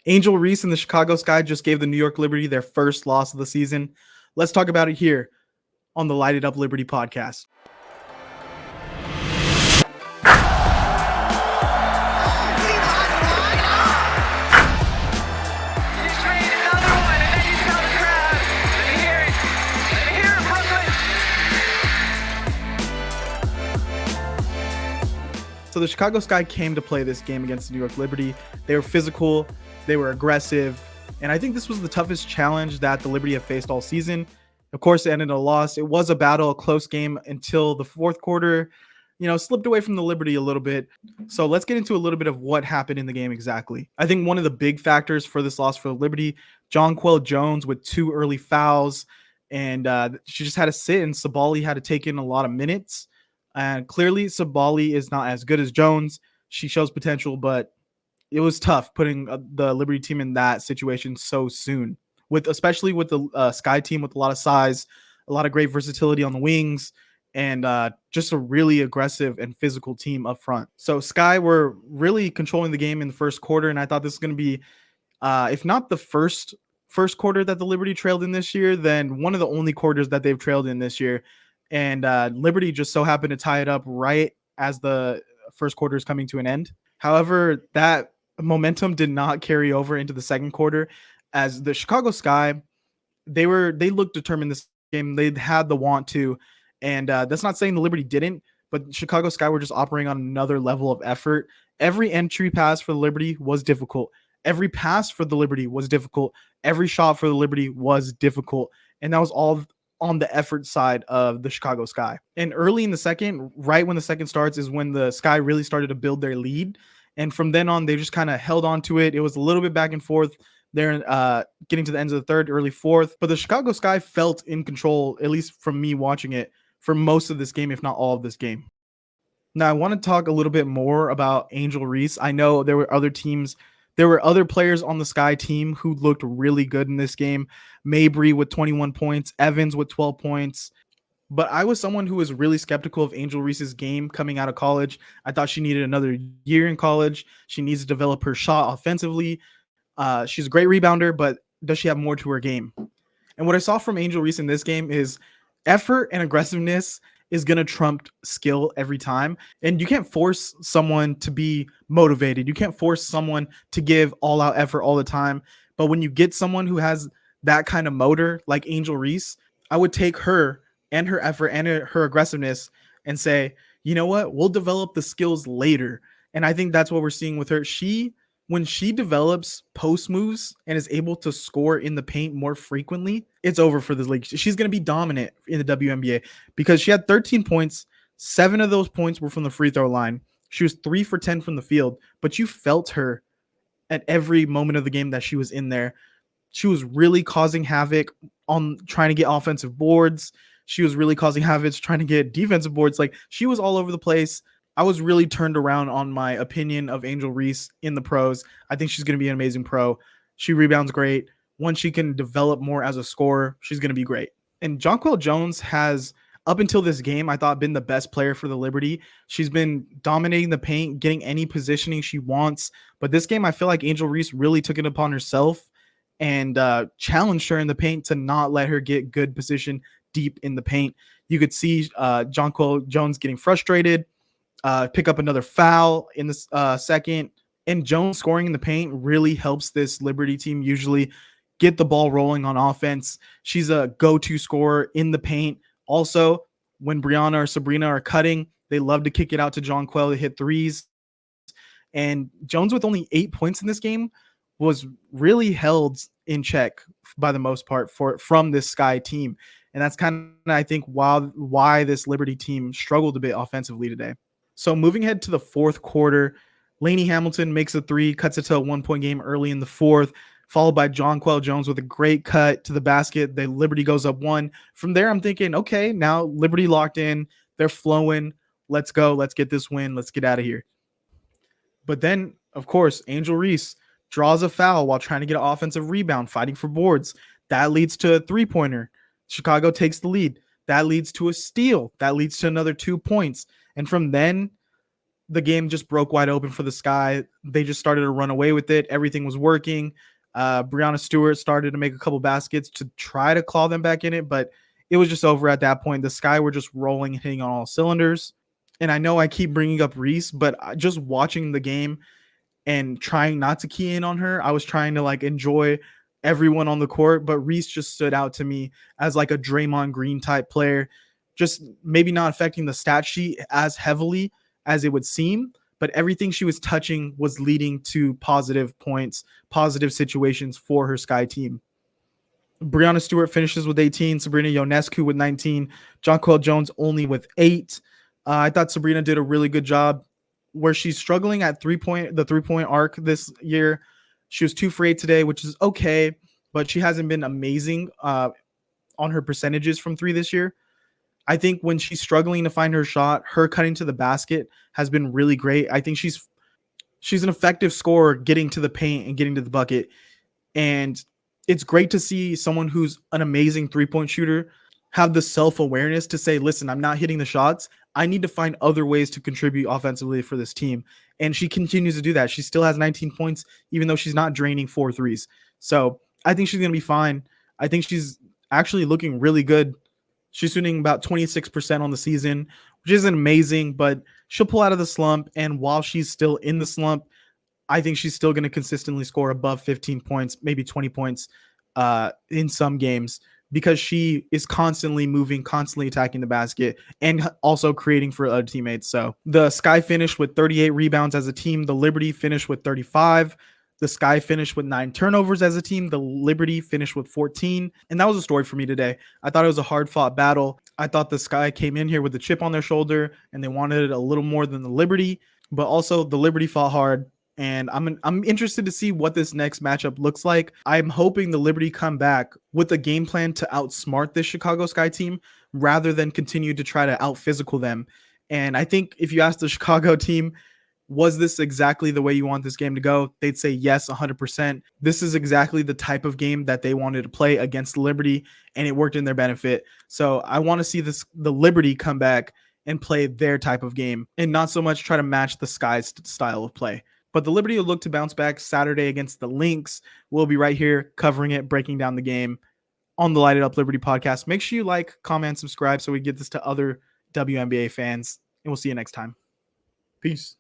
Angel Reese and the Chicago Sky just gave the New York Liberty their first loss of the season. Let's talk about it here on the Lighted Up Liberty podcast. So the Chicago Sky came to play this game against the New York Liberty. They were physical, they were aggressive, and I think this was the toughest challenge that the Liberty have faced all season. Of course, it ended in a loss. It was a battle, a close game until the fourth quarter, slipped away from the Liberty a little bit. So let's get into a little bit of what happened in the game exactly. I think one of the big factors for this loss for the Liberty, Jonquel Jones with 2 early fouls, and she just had to sit, and Sabali had to take in a lot of minutes. And clearly, Sabali is not as good as Jones. She shows potential, but it was tough putting the Liberty team in that situation so soon, especially with the Sky team with a lot of size, a lot of great versatility on the wings, and just a really aggressive and physical team up front. So Sky were really controlling the game in the first quarter, and I thought this was going to be, if not the first quarter that the Liberty trailed in this year, then one of the only quarters that they've trailed in this year. And Liberty just so happened to tie it up right as the first quarter is coming to an end. However, that momentum did not carry over into the second quarter, as the Chicago Sky, they looked determined this game. They had the want to, and that's not saying the Liberty didn't, but Chicago Sky were just operating on another level of effort. Every entry pass for the Liberty was difficult. Every pass for the Liberty was difficult. Every shot for the Liberty was difficult. And that was all on the effort side of the Chicago Sky. And early in the second, right when the second starts, is when the Sky really started to build their lead. And from then on, they just kind of held on to it. It was a little bit back and forth. They're getting to the ends of the third, early fourth. But the Chicago Sky felt in control, at least from me watching it, for most of this game, if not all of this game. Now, I want to talk a little bit more about Angel Reese. I know there were other teams. There were other players on the Sky team who looked really good in this game. Mabry with 21 points, Evans with 12 points. But I was someone who was really skeptical of Angel Reese's game coming out of college. I thought she needed another year in college. She needs to develop her shot offensively. She's a great rebounder, but does she have more to her game? And what I saw from Angel Reese in this game is effort and aggressiveness is going to trump skill every time. And you can't force someone to be motivated. You can't force someone to give all out effort all the time. But when you get someone who has that kind of motor like Angel Reese, I would take her and her effort and her aggressiveness and say, you know what, we'll develop the skills later. And I think that's what we're seeing with her. When she develops post moves and is able to score in the paint more frequently, it's over for this league. She's going to be dominant in the WNBA because she had 13 points. 7 of those points were from the free throw line. She was 3 for 10 from the field, but you felt her at every moment of the game that she was in there. She was really causing havoc on trying to get offensive boards. She was really causing havoc trying to get defensive boards. Like, she was all over the place. I was really turned around on my opinion of Angel Reese in the pros. I think she's going to be an amazing pro. She rebounds great. Once she can develop more as a scorer, she's going to be great. And Jonquel Jones has, up until this game, I thought been the best player for the Liberty. She's been dominating the paint, getting any positioning she wants. But this game, I feel like Angel Reese really took it upon herself and challenged her in the paint to not let her get good position deep in the paint. You could see Jonquel Jones getting frustrated, pick up another foul in the second, and Jones scoring in the paint really helps this Liberty team usually get the ball rolling on offense. She's a go-to scorer in the paint. Also, when Brianna or Sabrina are cutting, they love to kick it out to Jonquel to hit threes. And Jones, with only 8 points in this game, was really held in check by the most part from this Sky team. And that's kind of, I think, why this Liberty team struggled a bit offensively today. So moving ahead to the fourth quarter, Lainey Hamilton makes a 3, cuts it to a 1-point game early in the fourth, followed by Jonquel Jones with a great cut to the basket. The Liberty goes up 1. From there, I'm thinking, okay, now Liberty locked in. They're flowing. Let's go. Let's get this win. Let's get out of here. But then, of course, Angel Reese draws a foul while trying to get an offensive rebound, fighting for boards. That leads to a 3-pointer. Chicago takes the lead. That leads to a steal. That leads to another 2 points. And from then, the game just broke wide open for the Sky. They just started to run away with it. Everything was working. Brianna Stewart started to make a couple baskets to try to claw them back in it, but it was just over at that point. The Sky were just rolling and hitting on all cylinders. And I know I keep bringing up Reese, but just watching the game and trying not to key in on her, I was trying to like enjoy everyone on the court, but Reese just stood out to me as like a Draymond Green type player, just maybe not affecting the stat sheet as heavily as it would seem, but everything she was touching was leading to positive points, positive situations for her Sky team. Brianna Stewart finishes with 18, Sabrina Ionescu with 19, Jonquel Jones only with 8. I thought Sabrina did a really good job where she's struggling at the 3-point arc this year. She was 2 for 8 today, which is okay, but she hasn't been amazing on her percentages from 3 this year. I think when she's struggling to find her shot, her cutting to the basket has been really great. I think she's an effective scorer getting to the paint and getting to the bucket. And it's great to see someone who's an amazing 3-point shooter have the self-awareness to say, listen, I'm not hitting the shots. I need to find other ways to contribute offensively for this team. And she continues to do that. She still has 19 points, even though she's not draining 4 threes. So I think she's going to be fine. I think she's actually looking really good. She's shooting about 26% on the season, which isn't amazing, but she'll pull out of the slump. And while she's still in the slump, I think she's still going to consistently score above 15 points, maybe 20 points in some games, because she is constantly moving, constantly attacking the basket, and also creating for other teammates. So the Sky finished with 38 rebounds as a team. The Liberty finished with 35. The Sky finished with 9 turnovers as a team. The Liberty finished with 14. And that was a story for me today. I thought it was a hard-fought battle. I thought the Sky came in here with a chip on their shoulder, and they wanted it a little more than the Liberty. But also the Liberty fought hard. And I'm interested to see what this next matchup looks like. I'm hoping the Liberty come back with a game plan to outsmart this Chicago Sky team rather than continue to try to out-physical them. And I think if you ask the Chicago team, was this exactly the way you want this game to go? They'd say yes, 100%. This is exactly the type of game that they wanted to play against the Liberty, and it worked in their benefit. So I want to see the Liberty come back and play their type of game and not so much try to match the Sky's style of play. But the Liberty will look to bounce back Saturday against the Lynx. We'll be right here covering it, breaking down the game on the Light It Up Liberty podcast. Make sure you like, comment, subscribe so we get this to other WNBA fans. And we'll see you next time. Peace.